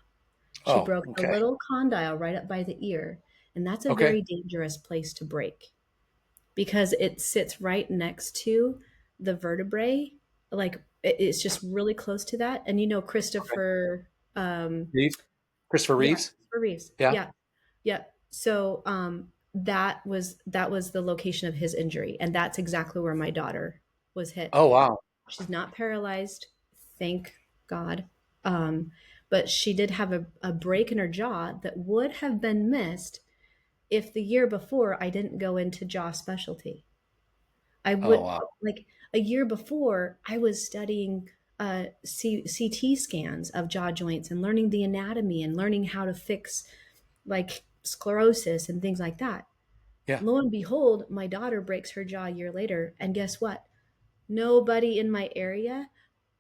Speaker 2: She
Speaker 1: Oh,
Speaker 2: broke the
Speaker 1: okay.
Speaker 2: little condyle right up by the ear, and that's a
Speaker 1: Okay.
Speaker 2: very dangerous place to break because it sits right next to the vertebrae. Like it's just really close to that. And
Speaker 1: Okay.
Speaker 2: Christopher,
Speaker 1: Reeves. Christopher
Speaker 2: yeah,
Speaker 1: Reeves.
Speaker 2: Christopher Reeves.
Speaker 1: Yeah.
Speaker 2: Yeah, yeah. So that was the location of his injury, and that's exactly where my daughter was hit.
Speaker 1: Oh wow.
Speaker 2: She's not paralyzed, thank God. Um, but she did have a break in her jaw that would have been missed if the year before I didn't go into jaw specialty. I
Speaker 1: Oh
Speaker 2: would
Speaker 1: wow.
Speaker 2: like a year before I was studying CT scans of jaw joints and learning the anatomy and learning how to fix like sclerosis and things like that.
Speaker 1: Yeah.
Speaker 2: Lo and behold, my daughter breaks her jaw a year later. And guess what? Nobody in my area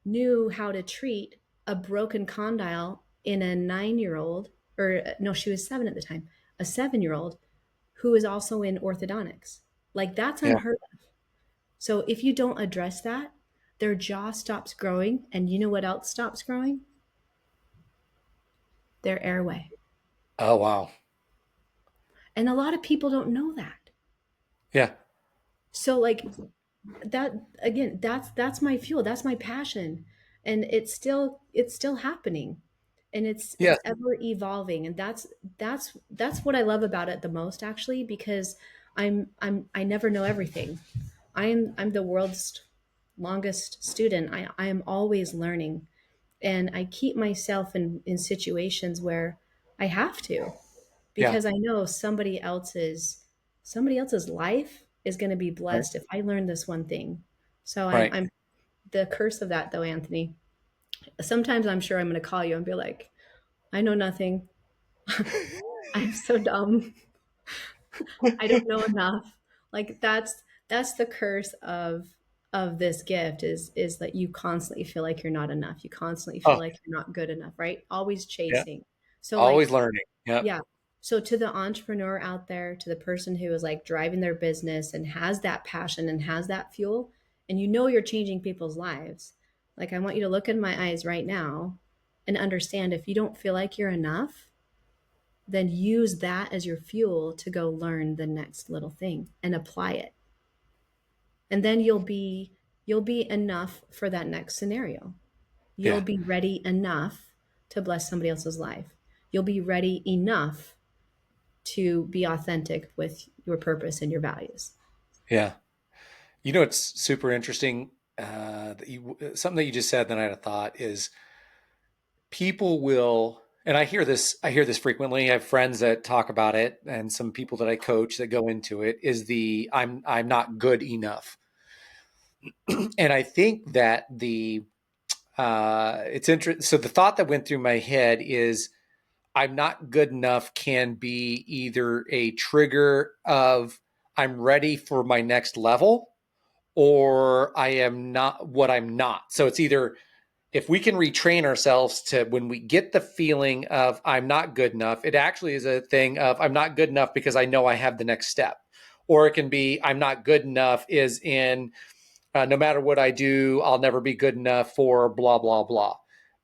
Speaker 2: knew how to treat a broken condyle in a 9 year old, or no, she was 7 at the time, a 7 year old who is also in orthodontics. Like that's
Speaker 1: Yeah.
Speaker 2: unheard of. So if you don't address that, their jaw stops growing. And you know what else stops growing? Their airway.
Speaker 1: Oh, wow.
Speaker 2: And a lot of people don't know that.
Speaker 1: Yeah.
Speaker 2: So like that again, that's my fuel, that's my passion. And it's still happening. And it's
Speaker 1: Yeah.
Speaker 2: ever evolving. And that's what I love about it the most, actually, because I never know everything. I'm the world's longest student. I am always learning. And I keep myself in situations where I have to,
Speaker 1: Yeah.
Speaker 2: because I know somebody else's life is going to be
Speaker 1: Right.
Speaker 2: blessed if I learn this one thing. So
Speaker 1: Right.
Speaker 2: I'm the curse of that, though, Anthony. Sometimes I'm sure I'm going to call you and be like, I know nothing. I'm so dumb. I don't know enough. Like that's the curse of this gift, is that you constantly feel like you're not enough. You constantly feel
Speaker 1: Oh,
Speaker 2: like you're not good enough, right? Always
Speaker 1: yeah.
Speaker 2: chasing. So
Speaker 1: Always
Speaker 2: like,
Speaker 1: learning. Yeah.
Speaker 2: yeah. So to the entrepreneur out there, to the person who is like driving their business and has that passion and has that fuel, and you know you're changing people's lives, like I want you to look in my eyes right now and understand, if you don't feel like you're enough, then use that as your fuel to go learn the next little thing and apply it. And then you'll be enough for that next scenario. You'll
Speaker 1: Yeah.
Speaker 2: be ready enough to bless somebody else's life. You'll be ready enough to be authentic with your purpose and your values.
Speaker 1: Yeah. You know, it's super interesting. Something that you just said that I had a thought is people will, and I hear this frequently. I have friends that talk about it, and some people that I coach that go into it, is the I'm not good enough. And I think that it's interesting. So the thought that went through my head is I'm not good enough can be either a trigger of I'm ready for my next level, or I am not what I'm not. So it's either, if we can retrain ourselves to, when we get the feeling of I'm not good enough, it actually is a thing of I'm not good enough because I know I have the next step. Or it can be I'm not good enough is in no matter what I do, I'll never be good enough for blah, blah, blah.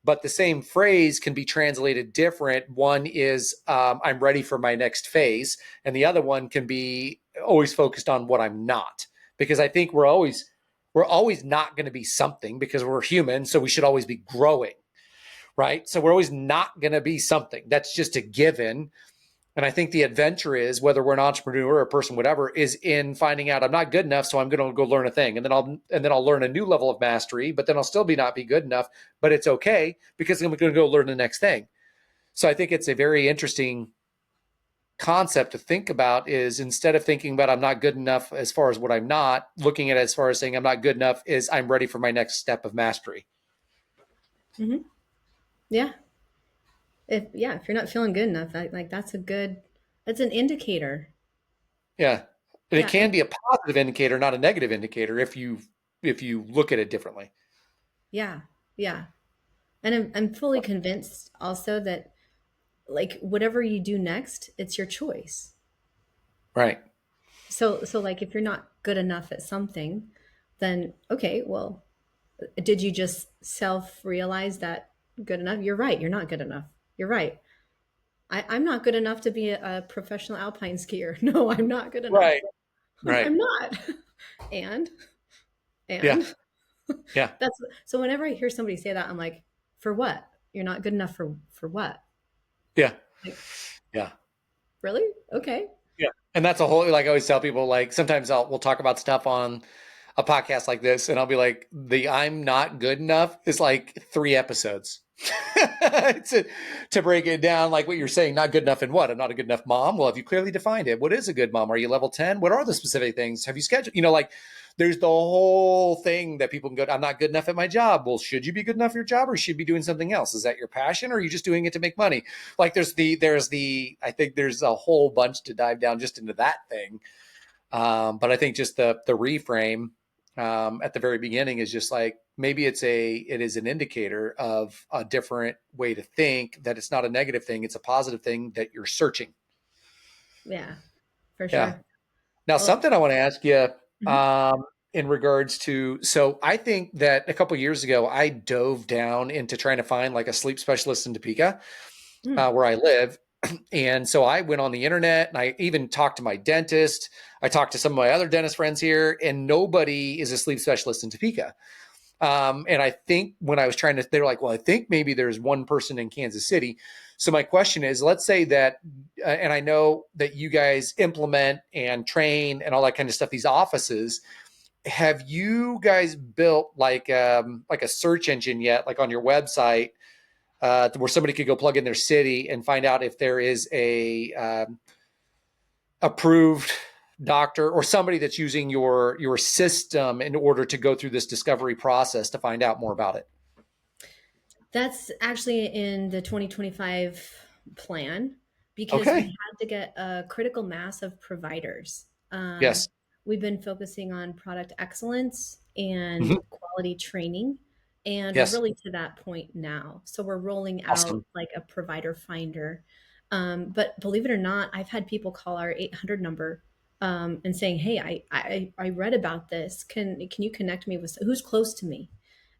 Speaker 1: But the same phrase can be translated different. One is I'm ready for my next phase, and the other one can be always focused on what I'm not. Because I think we're always not going to be something, because we're human, so we should always be growing, right? So we're always not going to be something. That's just a given. And I think the adventure is, whether we're an entrepreneur or a person, whatever, is in finding out I'm not good enough, so I'm going to go learn a thing, and then I'll learn a new level of mastery, but then I'll still not be good enough, but it's okay because I'm going to go learn the next thing. So I think it's a very interesting concept to think about, is instead of thinking about I'm not good enough as far as what I'm not, looking at it as far as saying I'm not good enough is I'm ready for my next step of mastery.
Speaker 2: Hmm. Yeah. If you're not feeling good enough, like that's an indicator.
Speaker 1: Yeah. And it
Speaker 2: Yeah.
Speaker 1: can be a positive indicator, not a negative indicator, if you look at it differently.
Speaker 2: Yeah. Yeah. And I'm fully convinced also that, like, whatever you do next, it's your choice.
Speaker 1: Right.
Speaker 2: So like, if you're not good enough at something, then okay, well, did you just self realize that good enough? You're right. You're not good enough. You're right. I'm not good enough to be a professional alpine skier. No, I'm not good enough.
Speaker 1: Right. Right.
Speaker 2: I'm not. And
Speaker 1: Yeah.
Speaker 2: and
Speaker 1: Yeah.
Speaker 2: that's so whenever I hear somebody say that, I'm like, for what? You're not good enough for what?
Speaker 1: Yeah.
Speaker 2: Like,
Speaker 1: Yeah.
Speaker 2: really? Okay.
Speaker 1: Yeah. And that's a whole, like I always tell people, like sometimes we'll talk about stuff on a podcast like this, and I'll be like, the I'm not good enough is like 3 episodes. to break it down, like what you're saying, not good enough in what? I'm not a good enough mom. Well, have you clearly defined it? What is a good mom? Are you level 10? What are the specific things? Have you scheduled? Like there's the whole thing that people can go, I'm not good enough at my job. Well, should you be good enough at your job, or should you be doing something else? Is that your passion, or are you just doing it to make money? Like I think there's a whole bunch to dive down just into that thing. But I think just the reframe at the very beginning is just like, maybe it is an indicator of a different way to think, that it's not a negative thing. It's a positive thing that you're searching.
Speaker 2: Yeah, for
Speaker 1: Yeah.
Speaker 2: sure.
Speaker 1: Now,
Speaker 2: Well,
Speaker 1: something I want to ask you
Speaker 2: mhm.
Speaker 1: in regards to, so I think that a couple of years ago, I dove down into trying to find like a sleep specialist in Topeka,
Speaker 2: Mm.
Speaker 1: where I live. And so I went on the internet and I even talked to my dentist. I talked to some of my other dentist friends here, and nobody is a sleep specialist in Topeka. And I think when I was trying to, they were like, well, I think maybe there's one person in Kansas City. So my question is, let's say that, and I know that you guys implement and train and all that kind of stuff, these offices. Have you guys built like a search engine yet, like on your website, where somebody could go plug in their city and find out if there is a approved doctor or somebody that's using your system in order to go through this discovery process to find out more about it?
Speaker 2: That's actually in the 2025 plan because we
Speaker 1: Okay.
Speaker 2: had to get a critical mass of providers.
Speaker 1: Yes.
Speaker 2: We've been focusing on product excellence and
Speaker 1: Mhm.
Speaker 2: quality training, and we're
Speaker 1: Yes.
Speaker 2: really to that point now. So we're rolling out
Speaker 1: Awesome.
Speaker 2: like a provider finder. But believe it or not, I've had people call our 800 number and saying, "Hey, I read about this. Can you connect me with who's close to me?"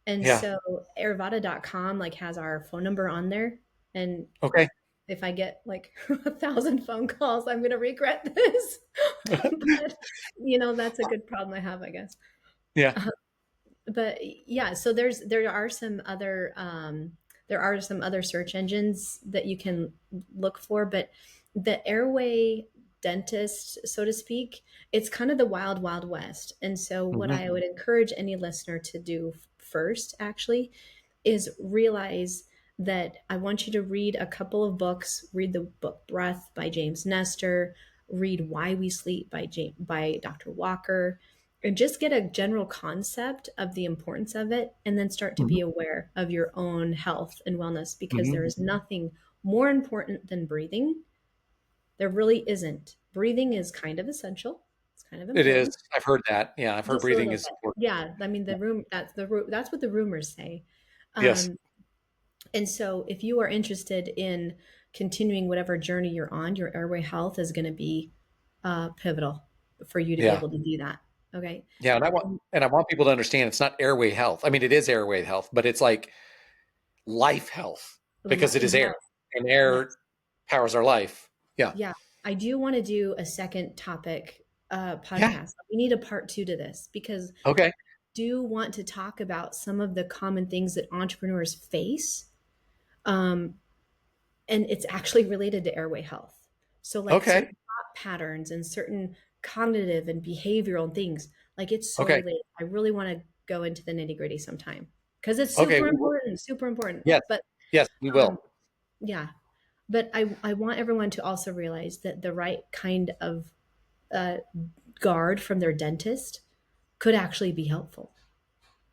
Speaker 2: And
Speaker 1: Yeah.
Speaker 2: so Ayurveda.com like has our phone number on there. And
Speaker 1: Okay.
Speaker 2: if I get like 1,000 phone calls, I'm going to regret this. But, that's a good problem I have, I guess.
Speaker 1: Yeah.
Speaker 2: But yeah, so there are some other search engines that you can look for, but the airway dentist, so to speak, it's kind of the wild west. And so what
Speaker 1: Hmm.
Speaker 2: I would encourage any listener to do first actually is realize that I want you to read a couple of books. Read the book Breath by James Nestor, read Why We Sleep by Dr. Walker, and just get a general concept of the importance of it, and then start to be
Speaker 1: Hmm.
Speaker 2: aware of your own health and wellness, because
Speaker 1: Hmm.
Speaker 2: there is nothing more important than breathing. There really isn't. Breathing is kind of essential. It's kind of
Speaker 1: It is.
Speaker 2: important.
Speaker 1: I've heard that. Yeah, I've heard
Speaker 2: Just a
Speaker 1: breathing
Speaker 2: little
Speaker 1: is
Speaker 2: bit.
Speaker 1: important.
Speaker 2: Yeah, I mean that's what the rumors say.
Speaker 1: Yes.
Speaker 2: Um, and so, if you are interested in continuing whatever journey you're on, your airway health is going to be pivotal for you to be
Speaker 1: Yeah.
Speaker 2: able to do that. Okay.
Speaker 1: Yeah. And I want people to understand it's not airway health. I mean, it is airway health, but it's like life health, because it is air,
Speaker 2: Yes.
Speaker 1: and
Speaker 2: Yes.
Speaker 1: air powers our life. Yeah.
Speaker 2: Yeah. I do want to do a second topic
Speaker 1: Yeah.
Speaker 2: podcast. We need a part two to this because
Speaker 1: Okay.
Speaker 2: I do want to talk about some of the common things that entrepreneurs face. Um, and it's actually related to airway health. So like
Speaker 1: Okay.
Speaker 2: certain thought patterns and certain cognitive and behavioral things, like it's so
Speaker 1: Okay.
Speaker 2: related. I really want to go into the nitty gritty sometime because it's
Speaker 1: Okay.
Speaker 2: super important.
Speaker 1: Yes.
Speaker 2: But
Speaker 1: Yes, we
Speaker 2: um,
Speaker 1: will.
Speaker 2: yeah, but I want everyone to also realize that the right kind of uh, guard from their dentist could actually be helpful.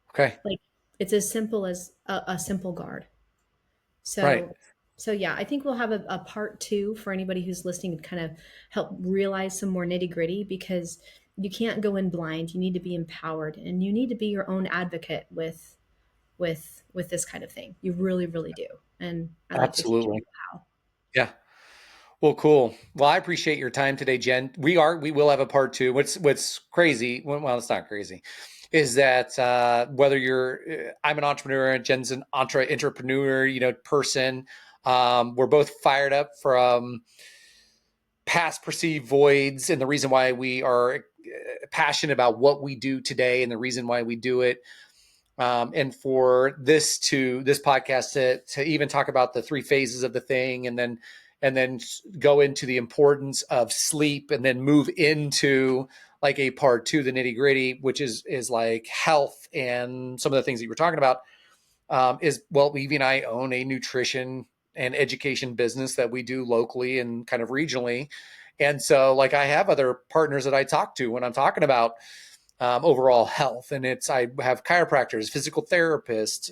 Speaker 1: Okay.
Speaker 2: Like it's as simple as a simple guard.
Speaker 1: Right.
Speaker 2: So yeah, I think we'll have a part two for anybody who's listening to kind of help realize some more nitty gritty, because you can't go in blind. You need to be empowered, and you need to be your own advocate with this kind of thing. You really, really do. And I'd like to teach
Speaker 1: Absolutely.
Speaker 2: people how.
Speaker 1: Yeah. Well, cool. Well, I appreciate your time today, Jen. We will have a part two. What's crazy? Well, it's not crazy, is that whether I'm an entrepreneur, Jen's an entrepreneur, person. We're both fired up from past perceived voids, and the reason why we are passionate about what we do today, and the reason why we do it. And for this podcast to even talk about the three phases of the thing, and then go into the importance of sleep, and then move into like a part two, the nitty gritty, which is like health and some of the things that you were talking about. Is, well, Evie and I own a nutrition and education business that we do locally and kind of regionally. And so like I have other partners that I talk to when I'm talking about overall health. And I have chiropractors, physical therapists,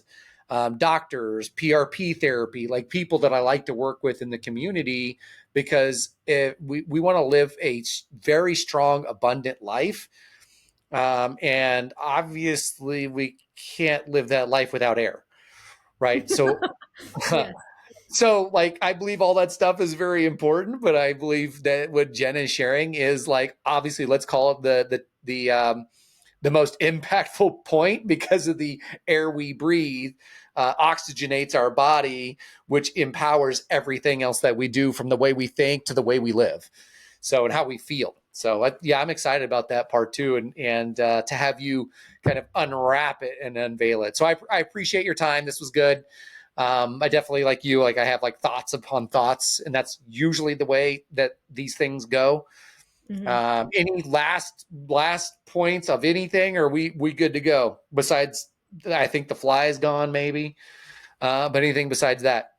Speaker 1: doctors, PRP therapy, like people that I like to work with in the community, because we want to live a very strong, abundant life. And obviously, we can't live that life without air, right? So,
Speaker 2: Yes.
Speaker 1: so like, I believe all that stuff is very important, but I believe that what Jen is sharing is like, obviously, let's call it the most impactful point, because of the air we breathe oxygenates our body, which empowers everything else that we do, from the way we think to the way we live, so, and how we feel. So yeah, I'm excited about that part too, and to have you kind of unwrap it and unveil it. So I appreciate your time. This was good. I definitely, like you, like I have like thoughts upon thoughts, and that's usually the way that these things go.
Speaker 2: Mm-hmm.
Speaker 1: Any last points of anything, or we good to go? Besides, I think the fly is gone, maybe. But anything besides that?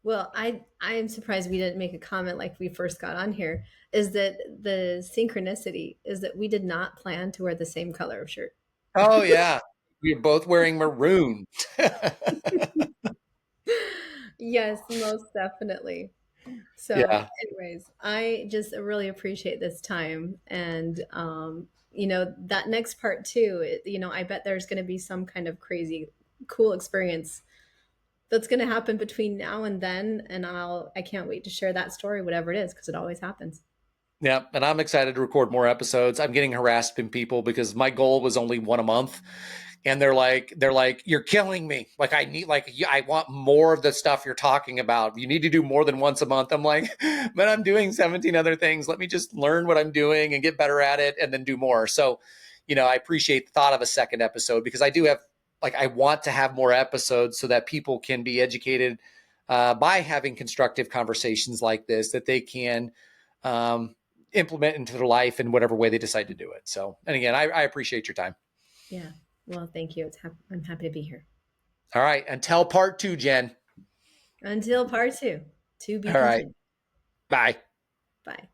Speaker 2: Well, I am surprised we didn't make a comment like we first got on here. Is that the synchronicity is that we did not plan to wear the same color of shirt.
Speaker 1: Oh yeah, we're both wearing maroon.
Speaker 2: Yes, most definitely. So,
Speaker 1: Yeah,
Speaker 2: anyways, I just really appreciate this time, and you know, that next part too. You know, I bet there's going to be some kind of crazy, cool experience that's going to happen between now and then, and I can't wait to share that story, whatever it is, because it always happens.
Speaker 1: yeah, and I'm excited to record more episodes. I'm getting harassed from people because my goal was only one a month, and they're like, you're killing me. Like, I need, like, I want more of the stuff you're talking about. You need to do more than once a month. I'm like, but I'm doing 17 other things. Let me just learn what I'm doing and get better at it, and then do more. So, I appreciate the thought of a second episode, because I do have, like, I want to have more episodes so that people can be educated by having constructive conversations like this, that they can um, implement into their life in whatever way they decide to do it. So, and again, I appreciate your time.
Speaker 2: Yeah. Well, thank you. I'm happy to be here.
Speaker 1: All right. Until part two, Jen.
Speaker 2: Until part two, to be
Speaker 1: All right.
Speaker 2: continued.
Speaker 1: Bye.
Speaker 2: Bye.